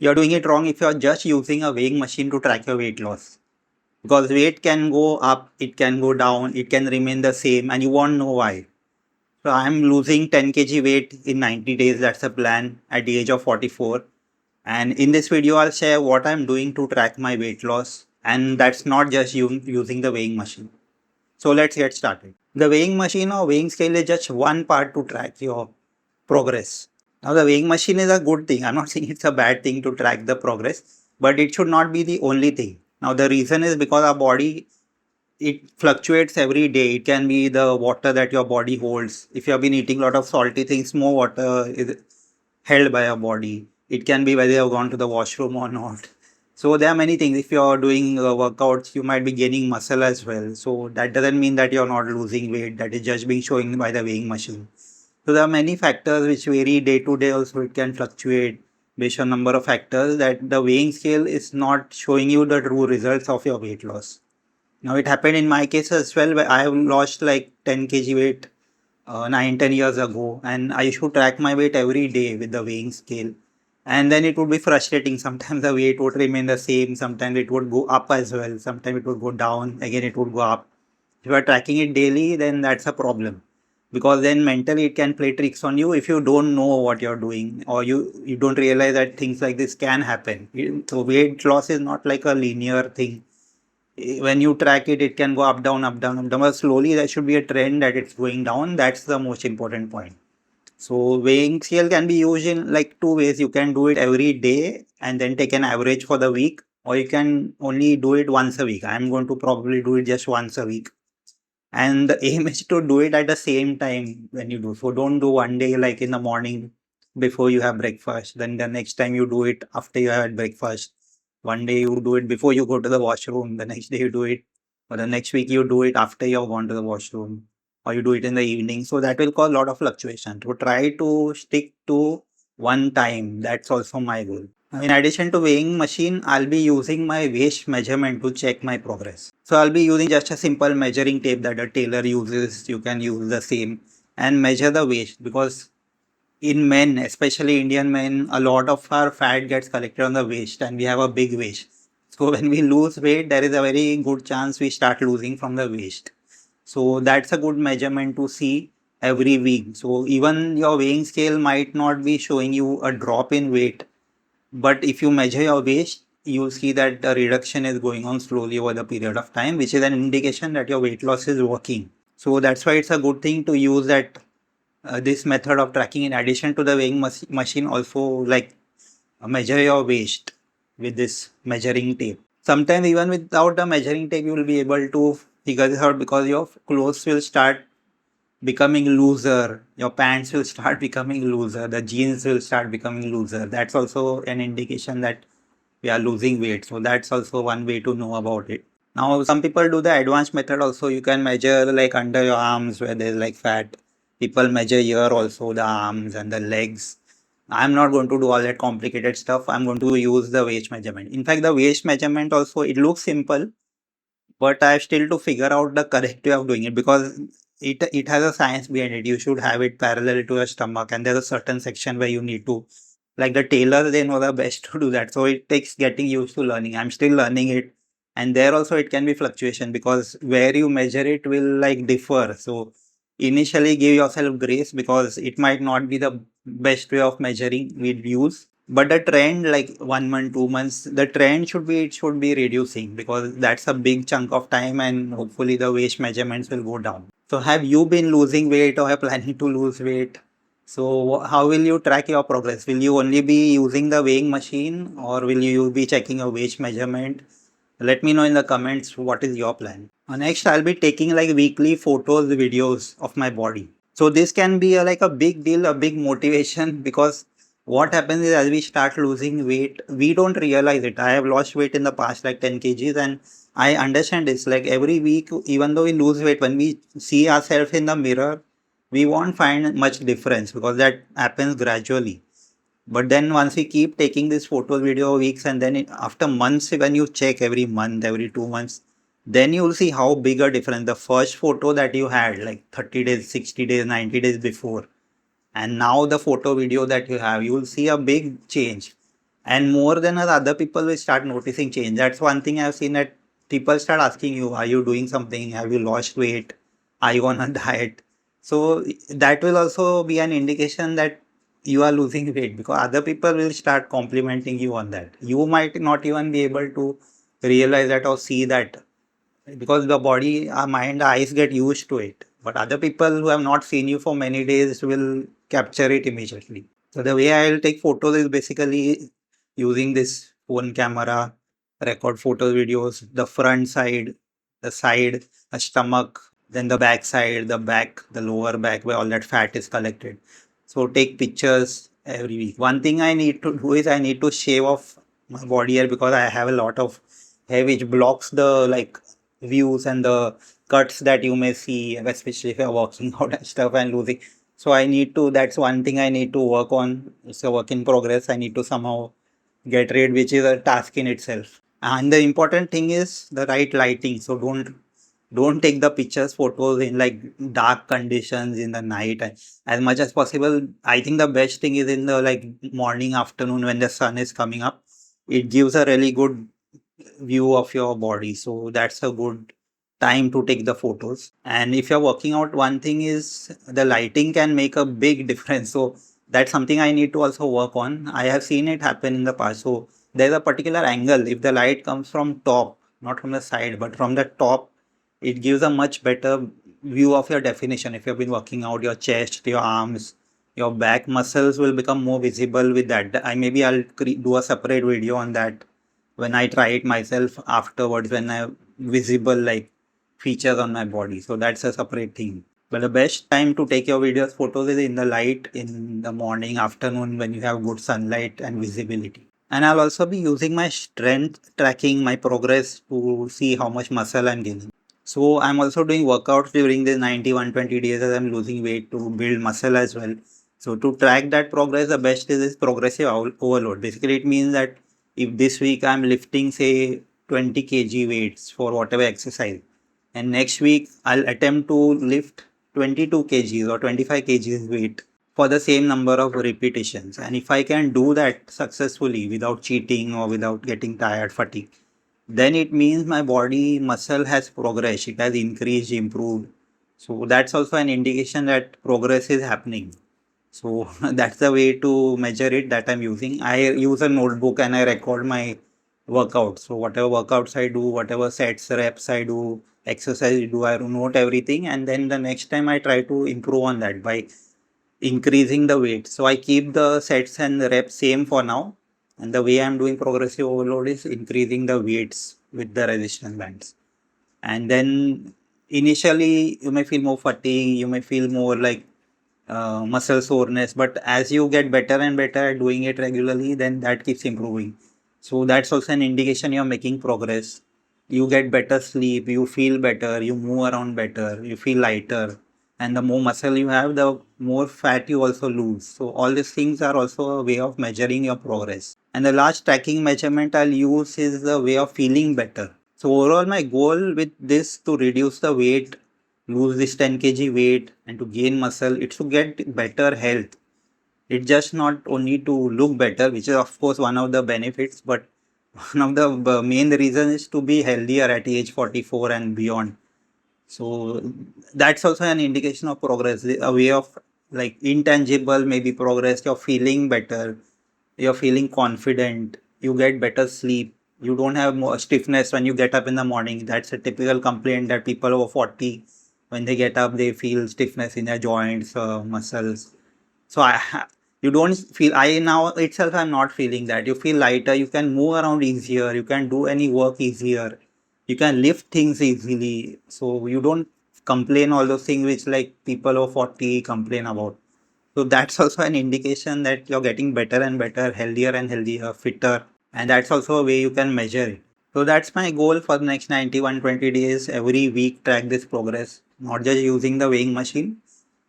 You're doing it wrong if you're just using a weighing machine to track your weight loss. Because weight can go up, it can go down, it can remain the same, and you won't know why. So I'm losing 10 kg weight in 90 days. That's the plan at the age of 44. And in this video, I'll share what I'm doing to track my weight loss. And that's not just using the weighing machine. So let's get started. The weighing machine or weighing scale is just one part to track your progress. Now, the weighing machine is a good thing. I'm not saying it's a bad thing to track the progress, but it should not be the only thing. Now, the reason is because our body, it fluctuates every day. It can be the water that your body holds. If you have been eating a lot of salty things, more water is held by your body. It can be whether you have gone to the washroom or not. So there are many things. If you're doing workouts, you might be gaining muscle as well. So that doesn't mean that you're not losing weight. That is just being shown by the weighing machine. So there are many factors which vary day to day. Also, it can fluctuate based on number of factors. That the weighing scale is not showing you the true results of your weight loss. Now it happened in my case as well, where I have lost like 10 kg weight 9-10 years ago, and I used to track my weight every day with the weighing scale. And then it would be frustrating. Sometimes the weight would remain the same, sometimes it would go up as well, sometimes it would go down, again it would go up. If you are tracking it daily, then that's a problem, because then mentally it can play tricks on you if you don't know what you're doing, or you don't realize that things like this can happen. So weight loss is not like a linear thing. When you track it, it can go up, down, up, down, up, down. But slowly, there should be a trend that it's going down. That's the most important point. So weighing scale can be used in like two ways. You can do it every day and then take an average for the week, or you can only do it once a week. I'm going to probably do it just once a week. And the aim is to do it at the same time when you do. So don't do one day like in the morning before you have breakfast. Then the next time you do it after you have had breakfast. One day you do it before you go to the washroom. The next day you do it. Or the next week you do it after you have gone to the washroom. Or you do it in the evening. So that will cause a lot of fluctuation. So try to stick to one time. That's also my goal. In addition to weighing machine, I'll be using my waist measurement to check my progress. So I'll be using just a simple measuring tape that a tailor uses. You can use the same and measure the waist, because in men, especially Indian men, a lot of our fat gets collected on the waist and we have a big waist. So when we lose weight, there is a very good chance we start losing from the waist. So that's a good measurement to see every week. So even your weighing scale might not be showing you a drop in weight, but if you measure your waist, you'll see that the reduction is going on slowly over the period of time, which is an indication that your weight loss is working. So that's why it's a good thing to use that this method of tracking in addition to the weighing machine. Also, like measure your waist with this measuring tape. Sometimes even without the measuring tape, you will be able to figure this out, because your clothes will start becoming looser, your pants will start becoming looser, the jeans will start becoming looser. That's also an indication that we are losing weight. So that's also one way to know about it. Now some people do the advanced method also. You can measure like under your arms where there's like fat. People measure here also, the arms and the legs. I'm not going to do all that complicated stuff. I'm going to use the waist measurement. In fact, the waist measurement also, it looks simple, but I have still to figure out the correct way of doing it, because it has a science behind it. You should have it parallel to your stomach, and there's a certain section where you need to, like the tailor, they know the best to do that. So it takes getting used to learning. I'm still learning it, and there also it can be fluctuation, because where you measure it will like differ. So initially give yourself grace, because it might not be the best way of measuring we'd use. But the trend, like 1 month, 2 months, the trend should be, it should be reducing, because that's a big chunk of time, and hopefully the waist measurements will go down. So have you been losing weight or are planning to lose weight? So how will you track your progress? Will you only be using the weighing machine, or will you be checking your waist measurement? Let me know in the comments what is your plan. Next, I'll be taking like weekly photos, videos of my body. So this can be like a big deal, a big motivation, because what happens is as we start losing weight, we don't realize it. I have lost weight in the past like 10 kgs, and I understand this. Like every week, even though we lose weight, when we see ourselves in the mirror, we won't find much difference, because that happens gradually. But then once we keep taking this photo video weeks, and then after months, when you check every month, every 2 months, then you will see how big a difference. The first photo that you had like 30 days, 60 days, 90 days before, and now the photo video that you have, you will see a big change. And more than other people will start noticing change. That's one thing I've seen, that people start asking you, are you doing something? Have you lost weight? Are you on a diet? So that will also be an indication that you are losing weight, because other people will start complimenting you on that. You might not even be able to realize that or see that, because the body, our mind, eyes get used to it. But other people who have not seen you for many days will capture it immediately. So the way I'll take photos is basically using this phone camera, record photos, videos, the front side, the side, the stomach, then the back side, the back, the lower back where all that fat is collected. So take pictures every week. One thing I need to do is I need to shave off my body hair, because I have a lot of hair which blocks the views and the cuts that you may see, especially if you're working out and stuff and losing. So I need to, that's one thing I need to work on. It's a work in progress. I need to somehow get rid, which is a task in itself. And the important thing is the right lighting. So don't take the pictures, photos in dark conditions in the night. And as much as possible, I think the best thing is in the morning, afternoon, when the sun is coming up. It gives a really good view of your body. So that's a good time to take the photos. And if you're working out, one thing is the lighting can make a big difference. So that's something I need to also work on. I have seen it happen in the past. So there's a particular angle. If the light comes from top, not from the side, but from the top, it gives a much better view of your definition. If you've been working out, your chest, your arms, your back muscles will become more visible with that. I'll do a separate video on that when I try it myself afterwards, when I have visible features on my body. So that's a separate thing. But the best time to take your videos, photos is in the light, in the morning, afternoon, when you have good sunlight and visibility. And I'll also be using my strength tracking, my progress, to see how much muscle I'm gaining. So I'm also doing workouts during the 90-120 days as I'm losing weight, to build muscle as well. So to track that progress, the best is this progressive overload. Basically, it means that if this week I'm lifting say 20 kg weights for whatever exercise, and next week I'll attempt to lift 22 kgs or 25 kgs weight for the same number of repetitions. And if I can do that successfully without cheating or without getting tired, fatigue, then it means my body muscle has progressed, it has increased, improved. So that's also an indication that progress is happening. So that's the way to measure it that I'm using. I use a notebook and I record my workouts. So whatever workouts I do, whatever sets, reps I do, exercise I do, I note everything. And then the next time I try to improve on that by increasing the weight. So I keep the sets and the reps same for now. And the way I'm doing progressive overload is increasing the weights with the resistance bands. And then initially you may feel more fatigue, you may feel more muscle soreness, but as you get better and better at doing it regularly, then that keeps improving. So that's also an indication you're making progress. You get better sleep, you feel better, you move around better, you feel lighter, and the more muscle you have, the more fat you also lose. So all these things are also a way of measuring your progress. And the last tracking measurement I'll use is the way of feeling better. So overall, my goal with this to reduce the weight, lose this 10 kg weight, and to gain muscle, it's to get better health. It's just not only to look better, which is of course one of the benefits, but one of the main reasons is to be healthier at age 44 and beyond. So that's also an indication of progress, a way of intangible maybe progress. You're feeling better, you're feeling confident, you get better sleep, you don't have more stiffness when you get up in the morning. That's a typical complaint that people over 40, when they get up, they feel stiffness in their joints, muscles. So you don't feel, I now itself I'm not feeling that. You feel lighter, you can move around easier, you can do any work easier, you can lift things easily. So you don't complain all those things which people over 40 complain about. So that's also an indication that you're getting better and better, healthier and healthier, fitter. And that's also a way you can measure it. So that's my goal for the next 90-120 days. Every week, track this progress. Not just using the weighing machine.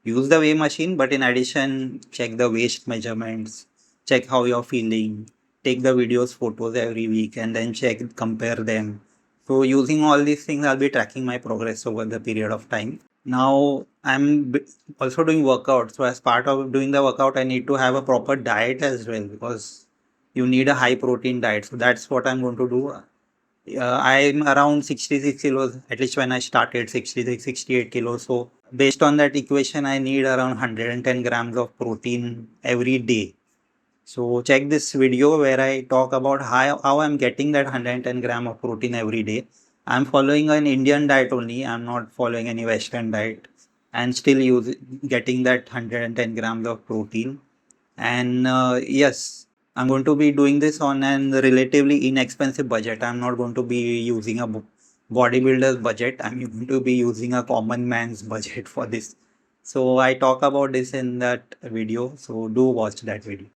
Use the weighing machine, but in addition, check the waist measurements, check how you're feeling, take the videos, photos every week, and then check, compare them. So using all these things, I'll be tracking my progress over the period of time. Now I'm also doing workout. So as part of doing the workout, I need to have a proper diet as well, because you need a high protein diet. So that's what I'm going to do. I'm around 66 kilos, at least when I started 66, 68 kilos. So based on that equation, I need around 110 grams of protein every day. So check this video where I talk about how I'm getting that 110 gram of protein every day. I'm following an Indian diet only. I'm not following any Western diet and still getting that 110 grams of protein. And yes, I'm going to be doing this on an relatively inexpensive budget. I'm not going to be using a bodybuilder's budget. I'm going to be using a common man's budget for this. So I talk about this in that video. So do watch that video.